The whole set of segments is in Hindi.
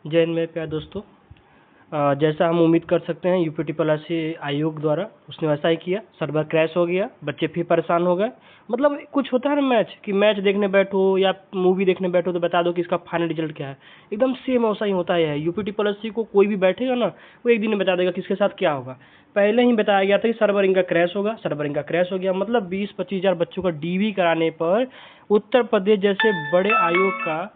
जय हिंद मेरे प्यारे दोस्तों। जैसा हम उम्मीद कर सकते हैं यूपीटीपीएससी आयोग द्वारा उसने वैसा ही किया। सर्वर क्रैश हो गया, बच्चे फिर परेशान हो गए। मतलब कुछ होता है ना मैच कि मैच देखने बैठो या मूवी देखने बैठो तो बता दो कि इसका फाइनल रिजल्ट क्या है। एकदम सेम वैसा ही होता है। यूपीटीपीएससी को कोई भी बैठेगा ना, वो एक दिन में बता देगा किसके साथ क्या होगा। पहले ही बताया गया था कि सर्वर इनका क्रैश होगा, सर्वर इनका क्रैश हो गया। मतलब 20-25 हज़ार बच्चों का डीवी कराने पर उत्तर प्रदेश जैसे बड़े आयोग का,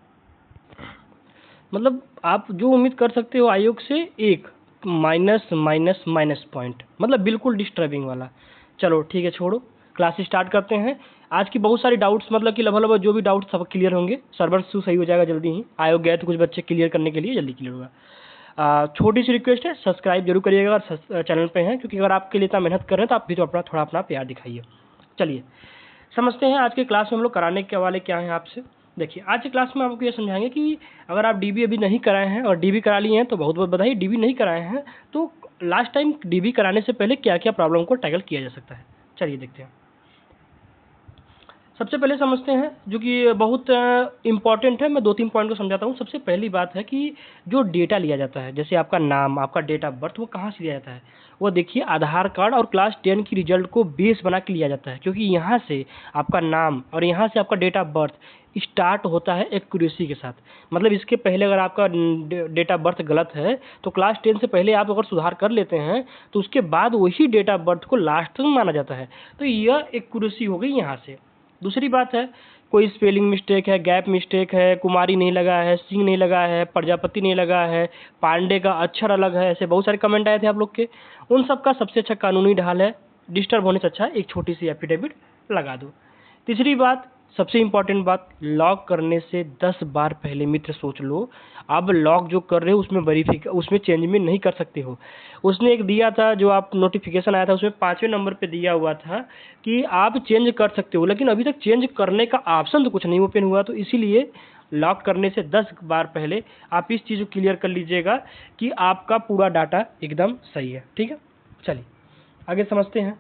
मतलब आप जो उम्मीद कर सकते हो आयोग से, एक माइनस माइनस माइनस पॉइंट, मतलब बिल्कुल डिस्टर्बिंग वाला। चलो ठीक है, छोड़ो, क्लास स्टार्ट करते हैं। आज की बहुत सारी डाउट्स, मतलब कि लगभग जो भी डाउट्स सब क्लियर होंगे। सर्वर इशू सही हो जाएगा जल्दी ही। आयोग गए तो कुछ बच्चे क्लियर करने के लिए जल्दी क्लियर होगा। छोटी सी रिक्वेस्ट है, सब्सक्राइब जरूर करिएगा अगर चैनल पे हैं, क्योंकि अगर आपके लिए इतना मेहनत कर रहे हैं तो आप भी तो अपना थोड़ा अपना प्यार दिखाइए। चलिए समझते हैं आज के क्लास में हम लोग कराने के वाले क्या हैं आपसे। देखिए आज की क्लास में आपको ये समझाएंगे कि अगर आप डीबी अभी नहीं कराए हैं और डीबी करा लिए हैं तो बहुत बहुत बधाई। डीबी नहीं कराए हैं तो लास्ट टाइम डीबी कराने से पहले क्या क्या प्रॉब्लम को टैकल किया जा सकता है, चलिए देखते हैं। सबसे पहले समझते हैं, जो कि बहुत इंपॉर्टेंट है। मैं 2-3 पॉइंट को समझाता हूँ। सबसे पहली बात है कि जो डेटा लिया जाता है, जैसे आपका नाम, आपका डेट ऑफ बर्थ, वो कहाँ से लिया जाता है। वो देखिए आधार कार्ड और क्लास 10 की रिजल्ट को बेस बना के लिया जाता है, क्योंकि यहाँ से आपका नाम और यहाँ से आपका डेट ऑफ बर्थ स्टार्ट होता है एक्यूरेसी के साथ। मतलब इसके पहले अगर आपका डेट ऑफ बर्थ गलत है तो क्लास 10 से पहले आप अगर सुधार कर लेते हैं तो उसके बाद वही डेट ऑफ बर्थ को लास्ट में माना जाता है। तो यह एक्यूरेसी हो गई यहाँ से। दूसरी बात है, कोई स्पेलिंग मिस्टेक है, गैप मिस्टेक है, कुमारी नहीं लगा है, सिंह नहीं लगा है, प्रजापति नहीं लगा है, पांडे का अक्षर अलग है, ऐसे बहुत सारे कमेंट आए थे आप लोग के। उन सब का सबसे अच्छा कानूनी ढाल है, डिस्टर्ब होने से अच्छा एक छोटी सी एफिडेविट लगा दो। तीसरी बात, सबसे इंपॉर्टेंट बात, लॉक करने से 10 बार पहले मित्र सोच लो। अब लॉक जो कर रहे हो उसमें चेंजमेंट नहीं कर सकते हो। उसने एक दिया था, जो आप नोटिफिकेशन आया था उसमें 5वें नंबर पे दिया हुआ था कि आप चेंज कर सकते हो, लेकिन अभी तक चेंज करने का ऑप्शन तो कुछ नहीं ओपन हुआ। तो इसीलिए लॉक करने से 10 बार पहले आप इस चीज़ को क्लियर कर लीजिएगा कि आपका पूरा डाटा एकदम सही है। ठीक है, चलिए आगे समझते हैं,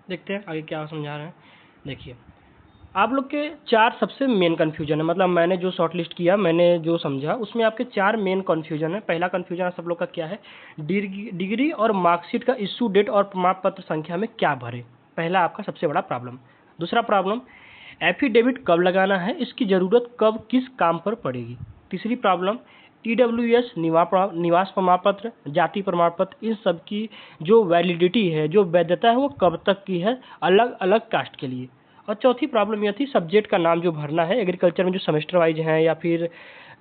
देखते हैं आगे क्या समझा रहे हैं। देखिए आप लोग के 4 सबसे मेन कन्फ्यूजन है, मतलब मैंने जो शॉर्ट लिस्ट किया, मैंने जो समझा उसमें आपके 4 मेन कन्फ्यूजन है। पहला कन्फ्यूजन सब लोग का क्या है, डिग्री और मार्कशीट का इशू डेट और प्रमाण पत्र संख्या में क्या भरे, पहला आपका सबसे बड़ा प्रॉब्लम। दूसरा प्रॉब्लम, एफिडेविट कब लगाना है, इसकी ज़रूरत कब किस काम पर पड़ेगी। तीसरी प्रॉब्लम, ईडब्ल्यूएस निवास प्रमाण पत्र, जाति प्रमाण पत्र, इन सब की जो वैलिडिटी है, जो वैधता है, वो कब तक की है अलग अलग कास्ट के लिए। और चौथी प्रॉब्लम यह थी, सब्जेक्ट का नाम जो भरना है। एग्रीकल्चर में जो सेमेस्टर वाइज हैं या फिर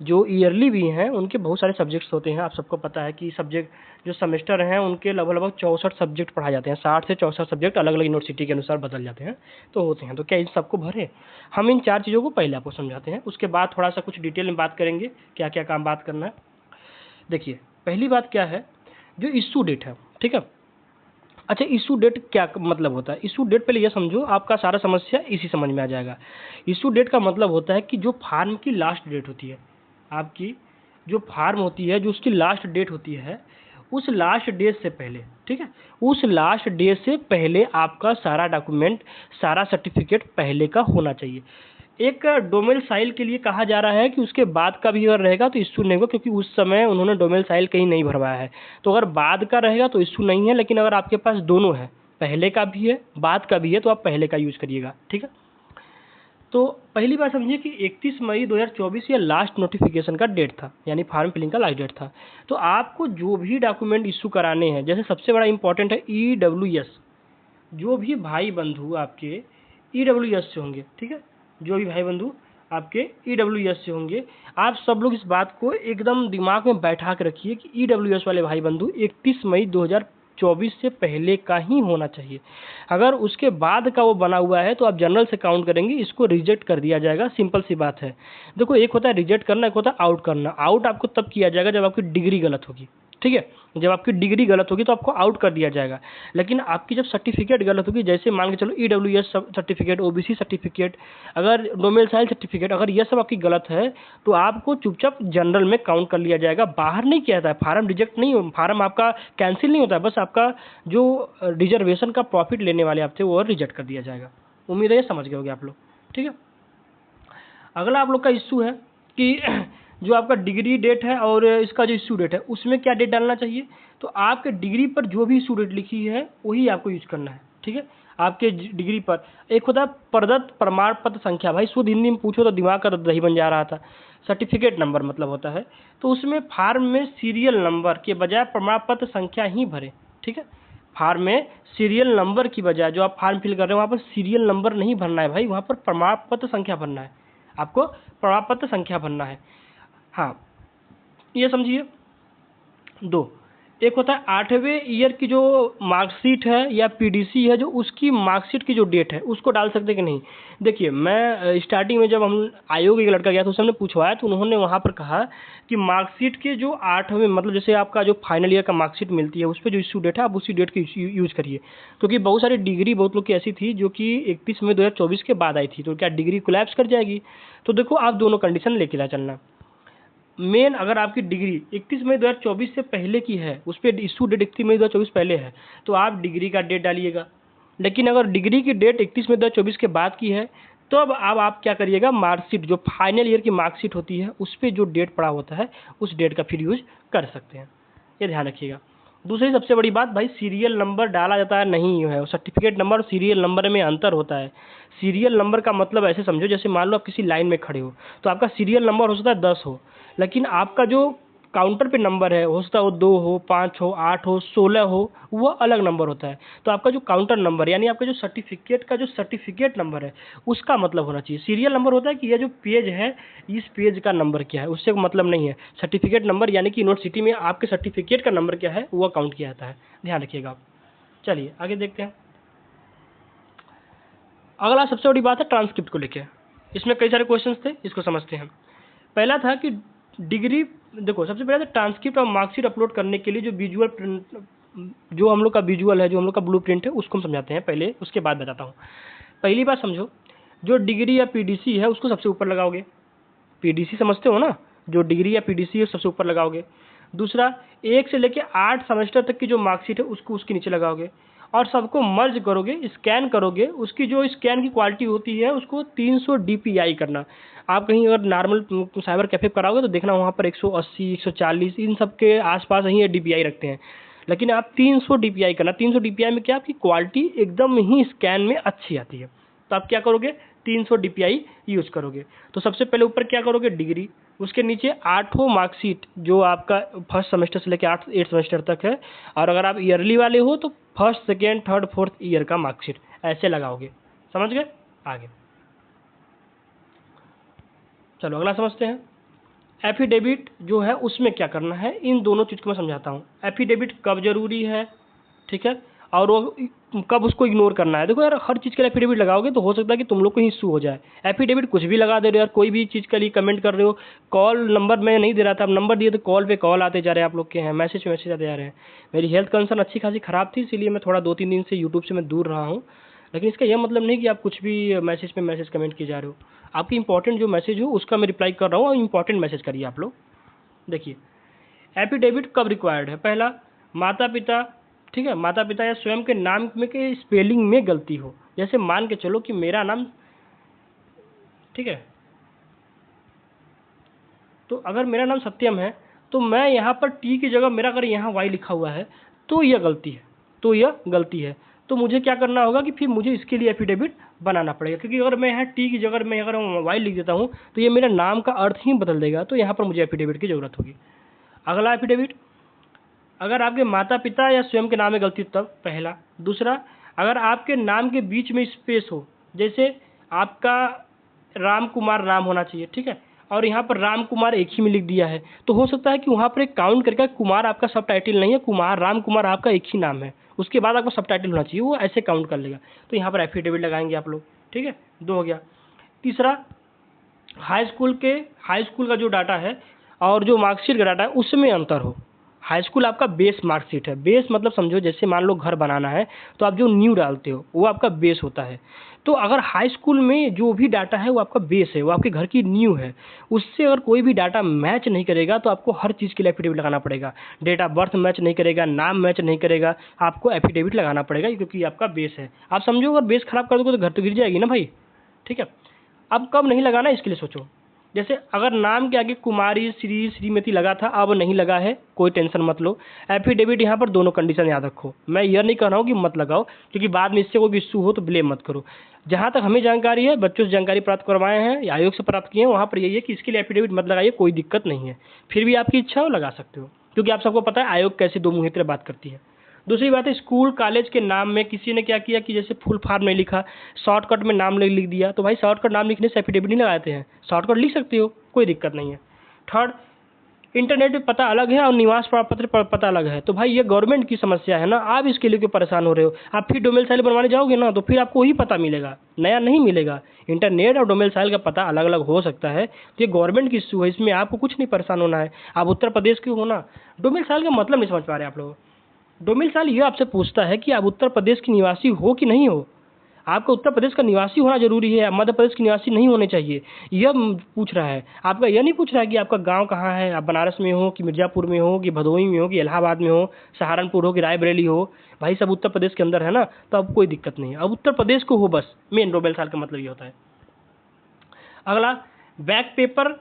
जो ईयरली भी हैं, उनके बहुत सारे सब्जेक्ट्स होते हैं। आप सबको पता है कि सब्जेक्ट जो सेमेस्टर हैं उनके लगभग 64 सब्जेक्ट पढ़ाए जाते हैं। 60 से 64 सब्जेक्ट अलग अलग यूनिवर्सिटी के अनुसार बदल जाते हैं तो होते हैं। तो क्या इन सबको भरे? हम इन 4 चीज़ों को पहले आपको समझाते हैं, उसके बाद थोड़ा सा कुछ डिटेल में बात करेंगे क्या क्या काम बात करना है। देखिए पहली बात क्या है, जो इशू डेट है, ठीक है। अच्छा, इशू डेट क्या मतलब होता है? इशू डेट पहले ये समझो, आपका सारा समस्या इसी समझ में आ जाएगा। इशू डेट का मतलब होता है कि जो फार्म की लास्ट डेट होती है, आपकी जो फार्म होती है, जो उसकी लास्ट डेट होती है, उस लास्ट डेट से पहले, ठीक है, उस लास्ट डेट से पहले आपका सारा डॉक्यूमेंट, सारा सर्टिफिकेट पहले का होना चाहिए। एक डोमिसाइल के लिए कहा जा रहा है कि उसके बाद का भी अगर रहेगा तो इशू नहीं होगा, क्योंकि उस समय उन्होंने डोमिसाइल कहीं नहीं भरवाया है। तो अगर बाद का रहेगा तो इशू नहीं है, लेकिन अगर आपके पास दोनों है, पहले का भी है बाद का भी है, तो आप पहले का यूज़ करिएगा। ठीक है, तो पहली बात समझिए कि 31 मई 2024 ये लास्ट नोटिफिकेशन का डेट था, यानी फॉर्म फिलिंग का लास्ट डेट था। तो आपको जो भी डॉक्यूमेंट इशू कराने हैं, जैसे सबसे बड़ा इंपॉर्टेंट है ईडब्ल्यूएस। जो भी भाई बंधु आपके ईडब्ल्यूएस से होंगे, ठीक है, जो भी भाई बंधु आपके ईडब्ल्यूएस से होंगे, आप सब लोग इस बात को एकदम दिमाग में बैठा के रखिए कि ईडब्ल्यूएस वाले भाई बंधु 31 मई 2024 से पहले का ही होना चाहिए। अगर उसके बाद का वो बना हुआ है तो आप जनरल से काउंट करेंगे, इसको रिजेक्ट कर दिया जाएगा। सिंपल सी बात है। देखो, एक होता है रिजेक्ट करना, एक होता है आउट करना। आउट आपको तब किया जाएगा जब आपकी डिग्री गलत होगी, ठीक है। जब आपकी डिग्री गलत होगी तो आपको आउट कर दिया जाएगा। लेकिन आपकी जब सर्टिफिकेट गलत होगी, जैसे मान के चलो ईडब्ल्यूएस सर्टिफिकेट, ओबीसी सर्टिफिकेट, अगर डोमिसाइल सर्टिफिकेट, अगर यह सब आपकी गलत है तो आपको चुपचाप जनरल में काउंट कर लिया जाएगा, बाहर नहीं किया जाता है। फार्म रिजेक्ट नहीं हो, फार्म आपका कैंसिल नहीं होता है, बस आपका जो रिजर्वेशन का प्रॉफिट लेने वाले आप थे वो रिजेक्ट कर दिया जाएगा। उम्मीद है ये समझ गए होगे आप लोग, ठीक है। अगला आप लोग का इशू है कि जो आपका डिग्री डेट है और इसका जो इश्यू डेट है उसमें क्या डेट डालना चाहिए, तो आपके डिग्री पर जो भी इश्यू डेट लिखी है वही आपको यूज करना है, ठीक है। आपके डिग्री पर एक होता है प्रदत्त प्रमाण पत्र संख्या, भाई शुद्ध हिंदी में पूछो तो दिमाग का दही बन जा रहा था। सर्टिफिकेट नंबर मतलब होता है, तो उसमें फार्म में सीरियल नंबर के बजाय प्रमाण पत्र संख्या ही भरे, ठीक है। फार्म में सीरियल नंबर की बजाय जो आप फॉर्म फिल कर रहे हो वहाँ पर सीरियल नंबर नहीं भरना है भाई, वहाँ पर प्रमाण पत्र संख्या भरना है, आपको प्रमाण पत्र संख्या भरना है। हाँ, ये समझिए। दो, एक होता है 8वें ईयर की जो मार्कशीट है या पीडीसी है, जो उसकी मार्कशीट की जो डेट है उसको डाल सकते कि नहीं। देखिए, मैं स्टार्टिंग में जब हम आयोग एक लड़का गया तो उसने पूछवाया, तो उन्होंने वहाँ पर कहा कि मार्कशीट के जो 8वें मतलब जैसे आपका जो फाइनल ईयर का मार्कशीट मिलती है उस पर जो इश्यू डेट है आप उसी डेट की यूज़ करिए, क्योंकि बहुत सारी डिग्री बहुत लोग की ऐसी थी जो कि 31 मई 2024 के बाद आई थी, तो क्या डिग्री कोलैप्स कर जाएगी। तो देखो, आप दोनों कंडीशन लेके चलना। मेन, अगर आपकी डिग्री 31 मई 2024 से पहले की है, उस पर इशू डेट 31 मई 2024 पहले है, तो आप डिग्री का डेट डालिएगा। लेकिन अगर डिग्री की डेट 31 मई 2024 के बाद की है, तो अब आप क्या करिएगा, मार्कशीट जो फाइनल ईयर की मार्कशीट होती है उस पर जो डेट पड़ा होता है उस डेट का फिर यूज कर सकते हैं, ये ध्यान रखिएगा। दूसरी सबसे बड़ी बात भाई, सीरियल नंबर डाला जाता है नहीं है, सर्टिफिकेट नंबर और सीरियल नंबर में अंतर होता है। सीरियल नंबर का मतलब ऐसे समझो, जैसे मान लो आप किसी लाइन में खड़े हो तो आपका सीरियल नंबर हो सकता है 10 हो, लेकिन आपका जो काउंटर पे नंबर है हो सकता है वो 2 हो, 5 हो, 8 हो, 16 हो, वो अलग नंबर होता है। तो आपका जो काउंटर नंबर यानी आपका जो सर्टिफिकेट का जो सर्टिफिकेट नंबर है उसका मतलब होना चाहिए। सीरियल नंबर होता है कि यह जो पेज है इस पेज का नंबर क्या है, उससे मतलब नहीं है। सर्टिफिकेट नंबर यानी कि यूनिवर्सिटी में आपके सर्टिफिकेट का नंबर क्या है वो काउंट किया जाता है, ध्यान रखिएगा आप। चलिए आगे देखते हैं। अगला सबसे बड़ी बात है ट्रांसक्रिप्ट को लेकर, इसमें कई सारे क्वेश्चंस थे, इसको समझते हैं। पहला था कि डिग्री, देखो सबसे पहले तो ट्रांसक्रिप्ट और मार्कशीट अपलोड करने के लिए जो विजुअल प्रिंट, जो हम लोग का विजुअल है, जो हम लोग का ब्लू प्रिंट है उसको हम समझाते हैं पहले, उसके बाद बताता हूँ। पहली बात समझो, जो डिग्री या पीडीसी है उसको सबसे ऊपर लगाओगे। पीडीसी समझते हो ना, जो डिग्री या पीडीसी है सबसे ऊपर लगाओगे। दूसरा, 1 से लेकर 8 सेमेस्टर तक की जो मार्कशीट है उसको उसके नीचे लगाओगे और सबको मर्ज करोगे, स्कैन करोगे। उसकी जो स्कैन की क्वालिटी होती है उसको 300 DPI करना। आप कहीं अगर नॉर्मल साइबर कैफे कराओगे तो देखना वहाँ पर 180, 140 इन सब के आसपास ही DPI रखते हैं, लेकिन आप 300 DPI करना। 300 DPI में क्या, आपकी क्वालिटी एकदम ही स्कैन में अच्छी आती है। तो आप क्या करोगे, 300 DPI यूज़ करोगे। तो सबसे पहले ऊपर क्या करोगे, डिग्री, उसके नीचे 8 मार्कशीट जो आपका फर्स्ट सेमेस्टर से लेकर 8 सेमेस्टर तक है, और अगर आप ईयरली वाले हो तो first, second, third, fourth year का मार्कशीट ऐसे लगाओगे। समझ गए? आगे चलो अगला समझते हैं। एफिडेविट जो है उसमें क्या करना है, इन दोनों चीज़ को मैं समझाता हूँ। एफिडेविट कब जरूरी है, ठीक है, और वो कब उसको इग्नोर करना है। देखो यार, हर चीज़ के लिए एफिडेविट लगाओगे तो हो सकता है कि तुम लोग को ही इशू हो जाए। एफिडेविट कुछ भी लगा दे रहे हो यार, कोई भी चीज़ के लिए कमेंट कर रहे हो। कॉल नंबर मैं नहीं दे रहा था, अब नंबर दिए तो कॉल पे कॉल आते जा रहे हैं आप लोग के हैं, मैसेज पे मैसेज आते जा रहे हैं। मेरी हेल्थ कंडीशन अच्छी खासी ख़राब थी, इसीलिए मैं थोड़ा 2-3 दिन से यूट्यूब से मैं दूर रहा हूँ। लेकिन इसका यह मतलब नहीं कि आप कुछ भी मैसेज पे मैसेज कमेंट किए जा रहे हो। आपकी इंपॉर्टेंट जो मैसेज हो उसका मैं रिप्लाई कर रहा हूँ, और इंपॉर्टेंट मैसेज करिए आप लोग। देखिए, एफिडेविट कब रिक्वायर्ड है। पहला, माता पिता, ठीक है, माता पिता या स्वयं के नाम में के स्पेलिंग में गलती हो। जैसे मान के चलो कि मेरा नाम, ठीक है, तो अगर मेरा नाम सत्यम है तो मैं यहाँ पर टी की जगह मेरा अगर यहाँ वाई लिखा हुआ है तो यह गलती है, तो यह गलती है। तो मुझे क्या करना होगा कि फिर मुझे इसके लिए एफिडेविट बनाना पड़ेगा, क्योंकि अगर मैं यहाँ टी की जगह मैं अगर वाई लिख देता हूँ तो ये मेरा नाम का अर्थ ही बदल देगा, तो यहाँ पर मुझे एफिडेविट की ज़रूरत होगी। अगला एफिडेविट, अगर आपके माता पिता या स्वयं के नाम में गलती तब, पहला। दूसरा, अगर आपके नाम के बीच में स्पेस हो, जैसे आपका राम कुमार नाम होना चाहिए, ठीक है, और यहाँ पर राम कुमार एक ही में लिख दिया है, तो हो सकता है कि वहाँ पर एक काउंट करके कुमार आपका सब टाइटल नहीं है, कुमार राम कुमार आपका एक ही नाम है, उसके बाद आपका सब टाइटल होना चाहिए, वो ऐसे काउंट कर लेगा। तो यहाँ पर एफिडेविट लगाएंगे आप लोग, ठीक है, 2 हो गया। तीसरा, हाई स्कूल का जो डाटा है और जो मार्कशीट का डाटा है उसमें अंतर हो। हाई स्कूल आपका बेस मार्कशीट है, बेस मतलब समझो जैसे मान लो घर बनाना है तो आप जो न्यू डालते हो वो आपका बेस होता है। तो अगर हाई स्कूल में जो भी डाटा है वो आपका बेस है, वो आपके घर की न्यू है, उससे अगर कोई भी डाटा मैच नहीं करेगा तो आपको हर चीज़ के लिए एफिडेविट लगाना पड़ेगा। डेट ऑफ बर्थ मैच नहीं करेगा, नाम मैच नहीं करेगा, आपको एफिडेविट लगाना पड़ेगा, क्योंकि आपका बेस है। आप समझो अगर बेस खराब कर दोगे तो घर तो गिर जाएगी ना भाई, ठीक है। अब कब नहीं लगाना इसके लिए सोचो। जैसे अगर नाम के आगे कुमारी, श्री, श्रीमती लगा था, अब नहीं लगा है, कोई टेंशन मत लो। एफिडेविट यहाँ पर दोनों कंडीशन याद रखो। मैं यह नहीं कह रहा हूँ कि मत लगाओ, क्योंकि बाद में इससे कोई भी इश्यू हो तो ब्लेम मत करो। जहाँ तक हमें जानकारी है, बच्चों से जानकारी प्राप्त करवाए हैं या आयोग से प्राप्त किए हैं, वहाँ पर यही है कि इसके लिए एफिडेविट मत लगाइए, कोई दिक्कत नहीं है। फिर भी आपकी इच्छा हो लगा सकते हो, क्योंकि आप सबको पता है आयोग कैसे दो मुंही तरह बात करती है। दूसरी बात है, स्कूल कॉलेज के नाम में किसी ने क्या किया कि जैसे फुल फॉर्म नहीं लिखा, शॉर्टकट में नाम लिख दिया, तो भाई शॉर्टकट नाम लिखने से एफिडेविट नहीं लगाते हैं, शॉर्टकट लिख सकते हो, कोई दिक्कत नहीं है। थर्ड, इंटरनेट पे पता अलग है और निवास प्रमाण पत्र पता अलग है, तो भाई ये गवर्नमेंट की समस्या है ना, आप इसके लिए क्यों परेशान हो रहे हो। आप फिर डोमिसाइल बनवाने जाओगे ना, तो फिर आपको वही पता मिलेगा, नया नहीं मिलेगा। इंटरनेट और डोमिसाइल का पता अलग अलग हो सकता है, तो ये गवर्नमेंट की इश्यू है, इसमें आपको कुछ नहीं परेशान होना है। आप उत्तर प्रदेश के हो ना, डोमिसाइल का मतलब नहीं समझ पा रहे आप लोग। डोमिसाइल ये आपसे पूछता है कि आप उत्तर प्रदेश के निवासी हो कि नहीं हो। आपका उत्तर प्रदेश का निवासी होना जरूरी है, मध्य प्रदेश के निवासी नहीं होने चाहिए, यह पूछ रहा है। आपका यह नहीं पूछ रहा है कि आपका गांव कहाँ है, आप बनारस में हो कि मिर्जापुर में हो कि भदोही में हो कि इलाहाबाद में हो, सहारनपुर हो कि रायबरेली हो, भाई सब उत्तर प्रदेश के अंदर है ना, तो अब कोई दिक्कत नहीं है। अब उत्तर प्रदेश को हो बस, मेन डोमिसाइल का मतलब ये होता है। अगला, बैक पेपर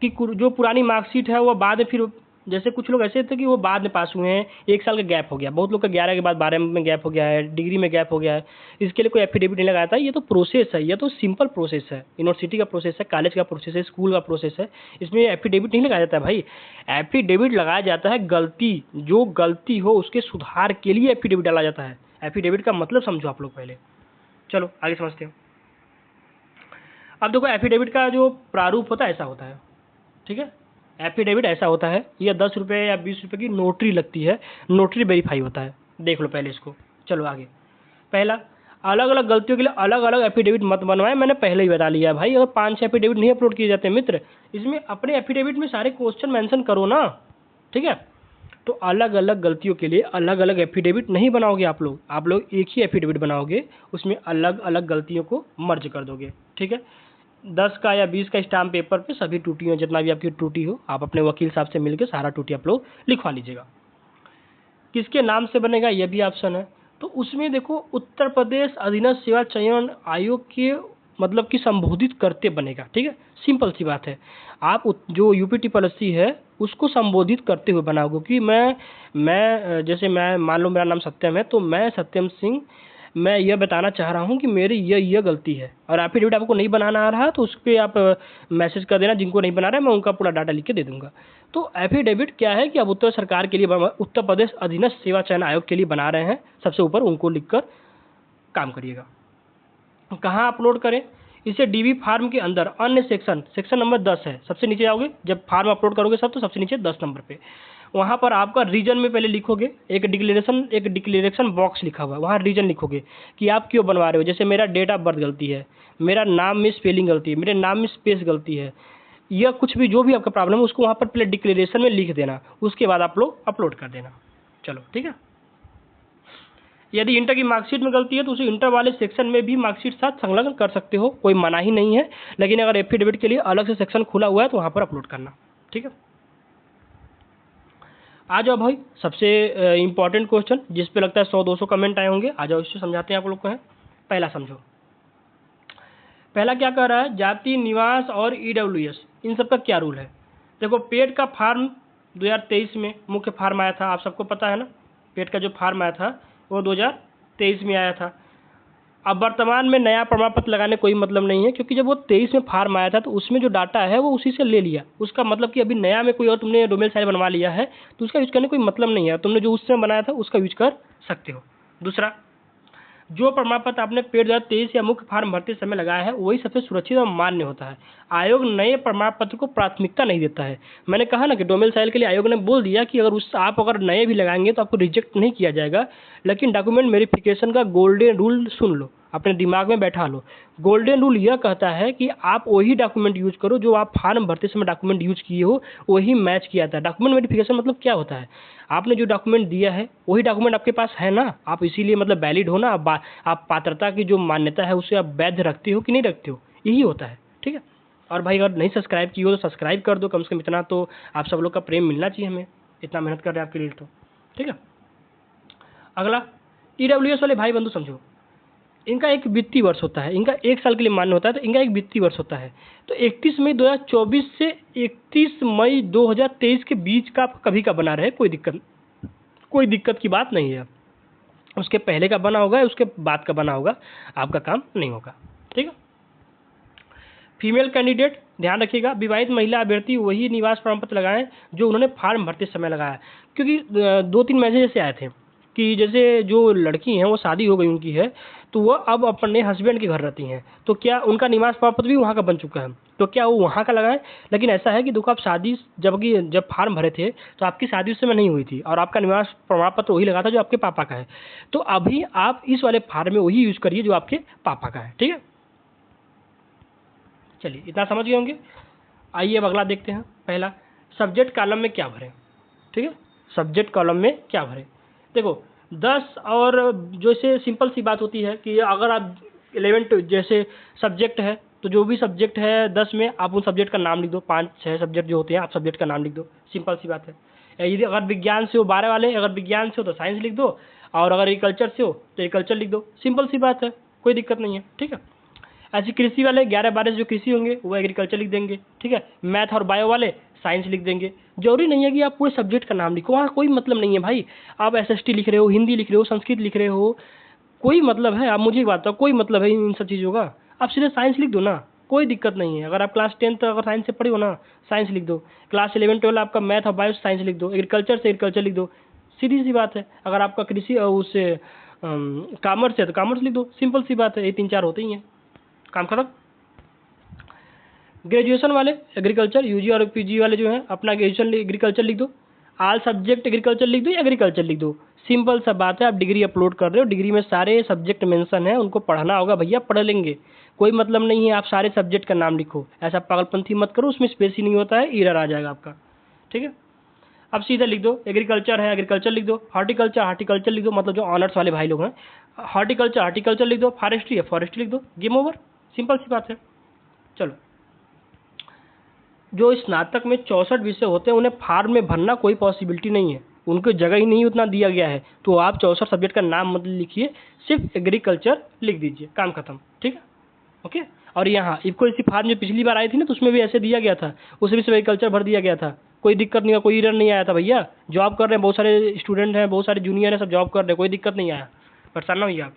की जो पुरानी मार्कशीट है वो बाद में फिर, जैसे कुछ लोग ऐसे थे कि वो बाद में पास हुए हैं, 1 साल का गैप हो गया, बहुत लोग का 11 के बाद 12 में गैप हो गया है, डिग्री में गैप हो गया है, इसके लिए कोई एफिडेविट नहीं लगाया था। ये तो प्रोसेस है, ये तो सिंपल प्रोसेस है, यूनिवर्सिटी का प्रोसेस है, कॉलेज का प्रोसेस है, स्कूल का प्रोसेस है, इसमें एफिडेविट नहीं लगाया जाता है भाई। एफिडेविट लगाया जाता है गलती, जो गलती हो उसके सुधार के लिए एफिडेविट डाला जाता है। एफिडेविट का मतलब समझो आप लोग पहले, चलो आगे समझते हैं। अब देखो, एफिडेविट का जो प्रारूप होता है ऐसा होता है, ठीक है। एफिडेविट ऐसा होता है, यह 10 रुपये या 20 रुपये की नोटरी लगती है, नोटरी वेरीफाई होता है। देख लो पहले इसको, चलो आगे। पहला, अलग अलग गलतियों के लिए अलग अलग एफिडेविट मत बनवाएं, मैंने पहले ही बता लिया भाई। अगर 5-6 एफिडेविट नहीं अपलोड किए जाते मित्र, इसमें अपने एफिडेविट में सारे क्वेश्चन मेंशन करो ना, ठीक है। तो अलग अलग गलतियों के लिए अलग अलग एफिडेविट नहीं बनाओगे आप लोग एक ही एफिडेविट बनाओगे, उसमें अलग अलग गलतियों को मर्ज कर दोगे, ठीक है। 10 का या 20 का स्टाम्प पेपर पे सभी त्रुटियों, जितना भी आपकी त्रुटि हो, आप अपने वकील साहब से मिलकर सारा त्रुटि आप लोग लिखवा लीजिएगा। किसके नाम से बनेगा यह भी ऑप्शन है, तो उसमें देखो उत्तर प्रदेश अधीनस्थ सेवा चयन आयोग के मतलब कि संबोधित करते बनेगा, ठीक है, सिंपल सी बात है। आप जो यूपीटी पॉलिसी है उसको संबोधित करते हुए बनाओगे कि मैं जैसे मैं मान लो मेरा नाम सत्यम है, तो मैं सत्यम सिंह, मैं यह बताना चाह रहा हूँ कि मेरी यह गलती है, और एफिडेविट आपको नहीं बनाना आ रहा तो उस पर आप मैसेज कर देना, जिनको नहीं बना रहा है मैं उनका पूरा डाटा लिख के दे दूंगा। तो एफिडेविट क्या है कि अब उत्तर सरकार के लिए, उत्तर प्रदेश अधीनस्थ सेवा चयन आयोग के लिए बना रहे हैं, सबसे ऊपर उनको लिखकर काम करिएगा। कहाँ अपलोड करें, इसे डीबी फार्म के अंदर अन्य सेक्शन नंबर 10 है, सबसे नीचे आओगे, जब फार्म अपलोड करोगे सब, तो सबसे नीचे 10 नंबर पे, वहाँ पर आपका रीजन में पहले लिखोगे, एक डिक्लेरेशन बॉक्स लिखा हुआ है, वहाँ रीजन लिखोगे कि आप क्यों बनवा रहे हो। जैसे मेरा डेट ऑफ बर्थ गलती है, मेरा नाम में स्पेलिंग गलती है, मेरे नाम में स्पेस गलती है, या कुछ भी जो भी आपका प्रॉब्लम है उसको वहाँ पर पहले डिक्लेरेशन में लिख देना, उसके बाद आप लोग अपलोड कर देना। चलो ठीक है। यदि इंटर की मार्कशीट में गलती है तो उसे इंटर वाले सेक्शन में भी मार्कशीट साथ संलग्न कर सकते हो, कोई मना ही नहीं है, लेकिन अगर एफिडेविट के लिए अलग से सेक्शन खुला हुआ है तो वहाँ पर अपलोड करना, ठीक है। आ जाओ भाई, सबसे इंपॉर्टेंट क्वेश्चन जिस पे लगता है 100-200 कमेंट आए होंगे, आ जाओ इससे समझाते हैं आप लोग को। है पहला, समझो पहला क्या कह रहा है, जाति, निवास और ईडब्ल्यूएस, इन सब का क्या रूल है। देखो, पेट का फार्म 2023 में मुख्य फार्म आया था, आप सबको पता है ना, पेट का जो फार्म आया था वो 2023 में आया था। अब वर्तमान में नया प्रमाण पत्र लगाने कोई मतलब नहीं है, क्योंकि जब वो 23 में फार्म आया था तो उसमें जो डाटा है वो उसी से ले लिया, उसका मतलब कि अभी नया में कोई और तुमने डोमिसाइल बनवा लिया है तो उसका यूज करने कोई मतलब नहीं है, तुमने जो उस समय बनाया था उसका यूज कर सकते हो। दूसरा, जो प्रमाण पत्र आपने पेड 2023 या मुख्य फार्म भरते समय लगाया है वही सबसे सुरक्षित और मान्य होता है। आयोग नए प्रमाण पत्र को प्राथमिकता नहीं देता है। मैंने कहा ना कि डोमिसाइल के लिए आयोग ने बोल दिया कि आप अगर नए भी लगाएंगे तो आपको रिजेक्ट नहीं किया जाएगा, लेकिन डॉक्यूमेंट वेरिफिकेशन का गोल्डन रूल सुन लो, अपने दिमाग में बैठा लो। गोल्डन रूल यह कहता है कि आप वही डॉक्यूमेंट यूज करो जो आप फार्म भरते समय डॉक्यूमेंट यूज किए हो, वही मैच किया था। डॉक्यूमेंट वेरिफिकेशन मतलब क्या होता है, आपने जो डॉक्यूमेंट दिया है वही डॉक्यूमेंट आपके पास है ना, आप इसीलिए मतलब वैलिड हो ना, आप पात्रता की जो मान्यता है उसे आप वैध रखते हो कि नहीं रखते हो, यही होता है, ठीक है। और भाई अगर नहीं सब्सक्राइब की हो तो सब्सक्राइब कर दो, कम से कम इतना तो आप सब लोग का प्रेम मिलना चाहिए, हमें इतना मेहनत कर रहे हैं आपके लिए, तो ठीक है। अगला, ईडब्ल्यूएस वाले भाई बंधु समझो, इनका एक वित्तीय वर्ष होता है, इनका 1 साल के लिए मान्य होता है, तो इनका एक वित्तीय वर्ष होता है। तो 31 मई 2024 से 31 मई 2023 के बीच का आपका कभी का बना रहे, कोई दिक्कत की बात नहीं है। उसके पहले का बना होगा, उसके बाद का बना होगा, आपका काम नहीं होगा। ठीक है। फीमेल कैंडिडेट ध्यान रखिएगा, विवाहित महिला अभ्यर्थी वही निवास प्रमाण पत्र लगाएं जो उन्होंने फॉर्म भरते समय लगाया। क्योंकि 2-3 मैसेज ऐसे आए थे कि जैसे जो लड़की हैं वो शादी हो गई उनकी है, तो वो अब अपने हस्बैंड के घर रहती हैं, तो क्या उनका निवास प्रमाण पत्र भी वहाँ का बन चुका है, तो क्या वो वहाँ का लगाएं। लेकिन ऐसा है कि देखो, आप शादी जब फॉर्म भरे थे तो आपकी शादी उस समय नहीं हुई थी, और आपका निवास प्रमाण पत्र वही लगा था जो आपके पापा का है। तो अभी आप इस वाले फॉर्म में वही यूज़ करिए जो आपके पापा का है। ठीक है, चलिए इतना समझ गए होंगे। आइए अब अगला देखते हैं। पहला, सब्जेक्ट कॉलम में क्या भरें। ठीक है, सब्जेक्ट कॉलम में क्या भरें। देखो 10 और जैसे सिंपल सी बात होती है कि अगर आप 11 जैसे सब्जेक्ट है, तो जो भी सब्जेक्ट है 10 में आप उन सब्जेक्ट का नाम लिख दो। 5-6 सब्जेक्ट जो होते हैं, आप सब्जेक्ट का नाम लिख दो, सिंपल सी बात है। यदि अगर विज्ञान से हो 12 वाले, अगर विज्ञान से हो तो साइंस लिख दो, और अगर एग्रीकल्चर से हो तो एग्रीकल्चर लिख दो, सिंपल सी बात है, कोई दिक्कत नहीं है। ठीक है, ऐसे कृषि वाले 11-12 जो कृषि होंगे वो एग्रीकल्चर लिख देंगे। ठीक है, मैथ और बायो वाले साइंस लिख देंगे। जरूरी नहीं है कि आप पूरे सब्जेक्ट का नाम लिखो, वहाँ कोई मतलब नहीं है भाई। आप एसएसटी लिख रहे हो, हिंदी लिख रहे हो, संस्कृत लिख रहे हो, कोई मतलब है। आप मुझे एक बात बताओ, कोई मतलब है इन सब चीज़ों का? आप सीधे साइंस लिख दो ना, कोई दिक्कत नहीं है। अगर आप क्लास 10 अगर साइंस से पढ़े हो ना, साइंस लिख दो। क्लास 11-12 आपका मैथ और बायो साइंस लिख दो, एग्रीकल्चर से एग्रीकल्चर लिख दो, सीधी सी बात है। अगर आपका कृषि उससे कॉमर्स है तो कॉमर्स लिख दो, सिंपल सी बात है। ये 3-4 होते ही हैं, काम खत्म। ग्रेजुएशन वाले एग्रीकल्चर, यूजी और पीजी वाले जो हैं अपना ग्रेजुएशन एग्रीकल्चर लिख दो, ऑल सब्जेक्ट एग्रीकल्चर लिख दो या एग्रीकल्चर लिख दो, सिंपल सा बात है। आप डिग्री अपलोड कर रहे हो, डिग्री में सारे सब्जेक्ट मेंशन है, उनको पढ़ना होगा भैया, पढ़ लेंगे, कोई मतलब नहीं है। आप सारे सब्जेक्ट का नाम लिखो, ऐसा पागलपंथी मत करो, उसमें स्पेस ही नहीं होता है, एरर आ जाएगा आपका। ठीक है, अब सीधा लिख दो, एग्रीकल्चर है एग्रीकल्चर लिख दो, हॉर्टिकल्चर हार्टिकल्चर लिख दो, मतलब जो ऑनर्स वाले भाई लोग हैं, हॉर्टिकल्चर हार्टिकल्चर लिख दो, फॉरेस्ट्री है फॉरेस्ट्री लिख दो, गेम ओवर, सिंपल सी बात है। चलो, जो स्नातक में 64 विषय होते हैं उन्हें फार्म में भरना कोई पॉसिबिलिटी नहीं है, उनको जगह ही नहीं उतना दिया गया है, तो आप 64 सब्जेक्ट का नाम मत लिखिए, सिर्फ एग्रीकल्चर लिख दीजिए, काम खत्म। ठीक है, ओके। और यहाँ इफको इसी फार्म जो पिछली बार आई थी ना, तो उसमें भी ऐसे दिया गया था, उसमें भी सब एग्रीकल्चर भर दिया गया था, कोई दिक्कत नहीं है, कोई एरर नहीं आया था भैया। जॉब कर रहे हैं बहुत सारे स्टूडेंट हैं, बहुत सारे जूनियर हैं, सब जॉब कर रहे हैं, कोई दिक्कत नहीं आया, परेशान ना होइए आप।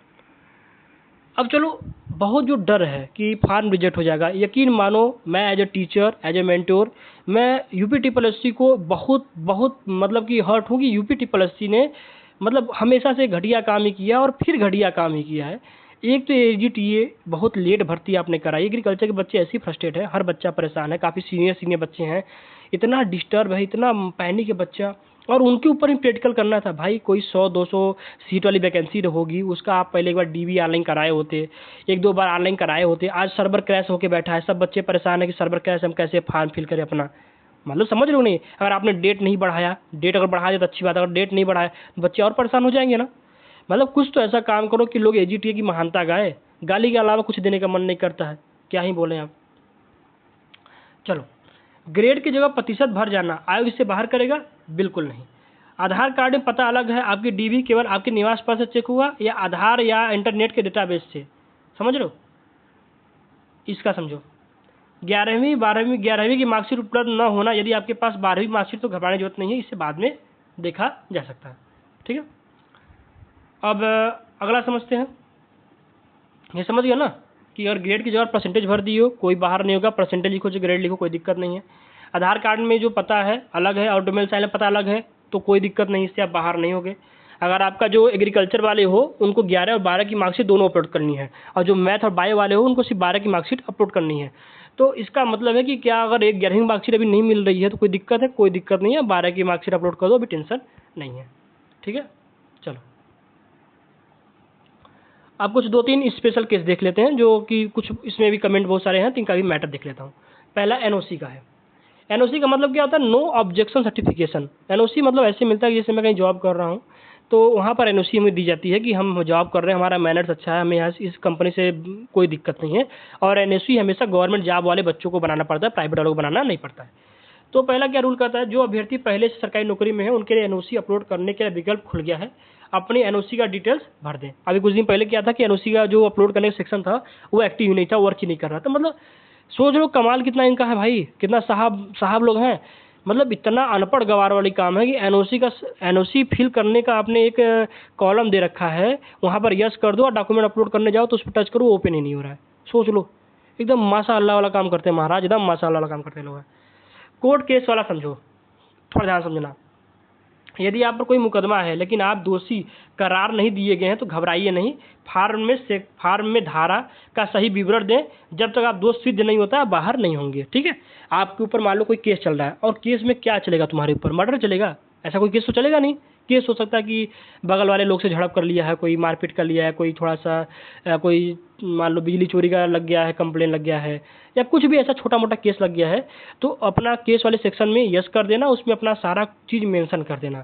अब चलो, बहुत जो डर है कि फार्म रिजेक्ट हो जाएगा, यकीन मानो मैं as a teacher as a mentor, मैं यूपी ट्रिपल एस सी को बहुत बहुत मतलब कि हर्ट हूँ कि यूपी ट्रिपल एस सी ने मतलब हमेशा से घटिया काम ही किया और फिर घटिया काम ही किया है। एक तो एजीटीए बहुत लेट भर्ती आपने कराई, एग्रीकल्चर के बच्चे ऐसे फ्रस्ट्रेट है, हर बच्चा परेशान है, काफ़ी सीनियर बच्चे हैं, इतना डिस्टर्ब है, इतना पैनिक है बच्चा, और उनके ऊपर ही प्रैक्टिकल करना था भाई। कोई 100-200 सीट वाली वैकेंसी होगी, उसका आप पहले एक बार डीबी ऑनलाइन कराए होते, 1-2 बार ऑनलाइन कराए होते। आज सर्वर क्रैश होके बैठा है, सब बच्चे परेशान है कि सर्वर क्रैश, हम कैसे फॉर्म फिल करें अपना, मतलब समझ रहे हो नहीं। अगर आपने डेट नहीं बढ़ाया, डेट अगर बढ़ा दिया तो अच्छी बात है, अगर डेट नहीं बढ़ाया तो बच्चे और परेशान हो जाएंगे ना। मतलब कुछ तो ऐसा काम करो कि लोग एजीटीए की महानता गाए, गाली के अलावा कुछ देने का मन नहीं करता है, क्या ही बोलें आप। चलो, ग्रेड की जगह प्रतिशत भर जाना आयोग इससे बाहर करेगा? बिल्कुल नहीं। आधार कार्ड में पता अलग है, आपकी डीबी केवल आपके निवास स्थल से चेक हुआ या आधार या इंटरनेट के डेटाबेस से, समझ लो, इसका समझो। 11वीं की मार्कशीट उपलब्ध न होना, यदि आपके पास 12वीं मार्कशीट तो घबराने की जरूरत नहीं है, इससे बाद में देखा जा सकता है। ठीक है, अब अगला समझते हैं। ये समझ गया ना कि अगर ग्रेड की जगह परसेंटेज भर दी हो, कोई बाहर नहीं होगा, परसेंटेज लिखो चाहे ग्रेड लिखो, कोई दिक्कत नहीं है। आधार कार्ड में जो पता है अलग है और डोमिसाइल में पता अलग है, तो कोई दिक्कत नहीं, इससे आप बाहर नहीं होगे। अगर आपका जो एग्रीकल्चर वाले हो उनको 11 और 12 की मार्कशीट दोनों अपलोड करनी है, और जो मैथ और बायो वाले हो उनको सिर्फ 12 की मार्कशीट अपलोड करनी है। तो इसका मतलब है कि क्या अगर एक 11वीं मार्कशीट अभी नहीं मिल रही है तो कोई दिक्कत है? कोई दिक्कत नहीं है, 12 की मार्कशीट अपलोड कर दो, अभी टेंशन नहीं है। ठीक है, चलो आप कुछ 2-3 स्पेशल केस देख लेते हैं, जो कि कुछ इसमें भी कमेंट बहुत सारे हैं, तो इनका भी मैटर देख लेता हूँ। पहला एनओसी का है। एनओसी का मतलब क्या होता है? No objection certification. एनओसी मतलब ऐसे मिलता है जैसे मैं कहीं जॉब कर रहा हूँ, तो वहाँ पर एनओसी हमें दी जाती है कि हम जॉब कर रहे हैं, हमारा मैनर्स अच्छा है, हमें यहाँ इस कंपनी से कोई दिक्कत नहीं है। और एनओसी हमेशा गवर्नमेंट जॉब वाले बच्चों को बनाना पड़ता है, प्राइवेट वालों को बनाना नहीं पड़ता है। तो पहला क्या रूल कहता है, जो अभ्यर्थी पहले से सरकारी नौकरी में है उनके लिए एनओसी अपलोड करने के लिए विकल्प खुल गया है। अपनी एनओसी का डिटेल्स भर दें। अभी कुछ दिन पहले क्या था कि एनओसी का जो अपलोड करने का सेक्शन था वो एक्टिव ही नहीं था, वर्क ही नहीं कर रहा था। मतलब सोच लो कमाल कितना इनका है भाई, कितना साहब लोग हैं। मतलब इतना अनपढ़ गवार वाली काम है कि एनओसी फिल करने का आपने एक कॉलम दे रखा है, वहाँ पर यस कर दो और डॉक्यूमेंट अपलोड करने जाओ तो उस पर टच करो, ओपन ही नहीं हो रहा है। सोच लो, एकदम माशाअल्लाह वाला काम करते हैं महाराज, एकदम माशाअल्लाह वाला काम करते हैं लोग। कोर्ट केस वाला समझो, थोड़ा ध्यान समझना। यदि आप पर कोई मुकदमा है लेकिन आप दोषी करार नहीं दिए गए हैं तो घबराइए नहीं। फार्म में धारा का सही विवरण दें। जब तक आप दोष सिद्ध नहीं होता आप बाहर नहीं होंगे, ठीक है। आपके ऊपर मान लो कोई केस चल रहा है और केस में क्या चलेगा, तुम्हारे ऊपर मर्डर चलेगा, ऐसा कोई केस तो चलेगा नहीं। केस हो सकता है कि बगल वाले लोग से झड़प कर लिया है, कोई मारपीट कर लिया है, कोई थोड़ा सा कोई मान लो बिजली चोरी का लग गया है, कंप्लेन लग गया है, या कुछ भी ऐसा छोटा मोटा केस लग गया है। तो अपना केस वाले सेक्शन में यस कर देना, उसमें अपना सारा चीज़ मेंशन कर देना।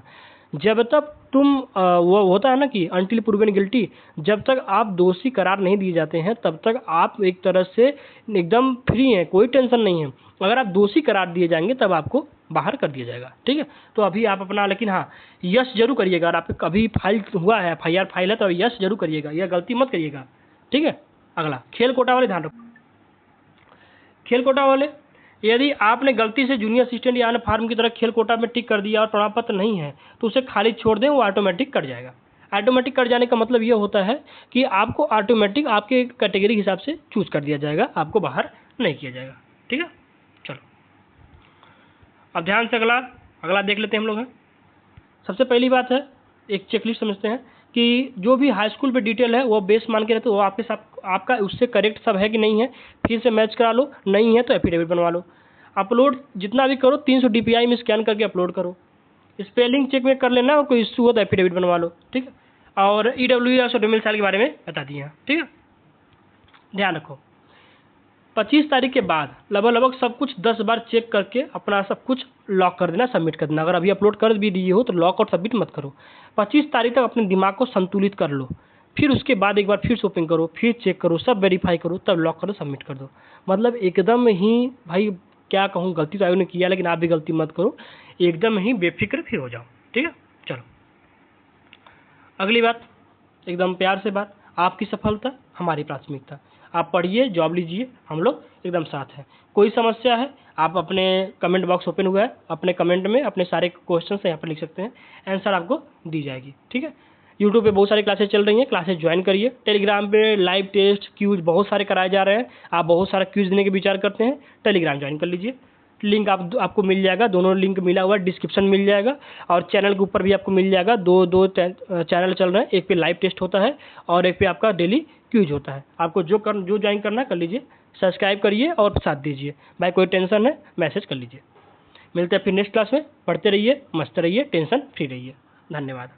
जब तक तुम वो होता है ना कि अनटिल प्रूवन गिल्टी, जब तक आप दोषी करार नहीं दिए जाते हैं तब तक आप एक तरह से एकदम फ्री हैं, कोई टेंशन नहीं है। अगर आप दोषी करार दिए जाएंगे तब आपको बाहर कर दिया जाएगा, ठीक है। तो अभी आप अपना, लेकिन हाँ यस जरूर करिएगा। अगर आपको कभी फाइल हुआ है, FIR फाइल है तो यस जरूर करिएगा, यह गलती मत करिएगा, ठीक है। अगला खेल कोटा वाले ध्यान रखो। खेल कोटा वाले, यदि आपने गलती से जूनियर असिस्टेंट या अन्य फार्म की तरह खेल कोटा में टिक कर दिया और प्रमाण पत्र नहीं है तो उसे खाली छोड़ दें, वो ऑटोमेटिक कट जाएगा। ऑटोमेटिक कट जाने का मतलब ये होता है कि आपको ऑटोमेटिक आपके कैटेगरी के हिसाब से चूज कर दिया जाएगा, आपको बाहर नहीं किया जाएगा, ठीक है। चलो अब ध्यान से अगला देख लेते हैं हम लोग हैं। सबसे पहली बात है, एक चेकलिस्ट समझते हैं कि जो भी हाई स्कूल पे डिटेल है वो बेस मान के रहते, वो आपके साथ आपका उससे करेक्ट सब है कि नहीं है, फिर से मैच करा लो, नहीं है तो एफिडेविट बनवा लो। अपलोड जितना भी करो 300 DPI में स्कैन करके अपलोड करो। स्पेलिंग चेक में कर लेना और कोई इशू हो तो एफिडेविट बनवा लो, ठीक है। और EWS और डोमिसाइल के बारे में बता दिए हैं, ठीक है। ध्यान रखो 25 तारीख के बाद लगभग सब कुछ 10 बार चेक करके अपना सब कुछ लॉक कर देना, सबमिट कर देना। अगर अभी अपलोड कर भी दिए हो तो लॉक और सबमिट मत करो। 25 तारीख तक अपने दिमाग को संतुलित कर लो, फिर उसके बाद एक बार फिर से ओपन करो, फिर चेक करो, सब वेरीफाई करो, तब लॉक करो, सबमिट कर दो। मतलब एकदम ही भाई क्या कहूँ, गलती तो आयोग ने किया लेकिन आप भी गलती मत करो, एकदम ही बेफिक्र फिर हो जाओ, ठीक है। चलो अगली बात, एकदम प्यार से बात, आपकी सफलता हमारी प्राथमिकता। आप पढ़िए, जॉब लीजिए, हम लोग एकदम साथ हैं। कोई समस्या है आप अपने कमेंट बॉक्स ओपन हुआ है, अपने कमेंट में अपने सारे क्वेश्चन यहाँ पर लिख सकते हैं, आंसर आपको दी जाएगी, ठीक है। यूट्यूब पे बहुत सारी क्लासेस चल रही हैं, क्लासेस ज्वाइन करिए। टेलीग्राम पे लाइव टेस्ट क्यूज बहुत सारे कराए जा रहे हैं, आप बहुत सारा क्यूज देने के विचार करते हैं, टेलीग्राम ज्वाइन कर लीजिए। लिंक आपको मिल जाएगा, दोनों लिंक मिला हुआ है, डिस्क्रिप्शन मिल जाएगा और चैनल के ऊपर भी आपको मिल जाएगा। दो चैनल चल रहे हैं, एक पे लाइव टेस्ट होता है और एक पे आपका डेली क्यूज होता है। आपको जो ज्वाइन करना है कर लीजिए, सब्सक्राइब करिए और साथ दीजिए भाई। कोई टेंशन है मैसेज कर लीजिए। मिलते हैं फिर नेक्स्ट क्लास में, पढ़ते रहिए, मस्त रहिए, टेंशन फ्री रहिए। धन्यवाद।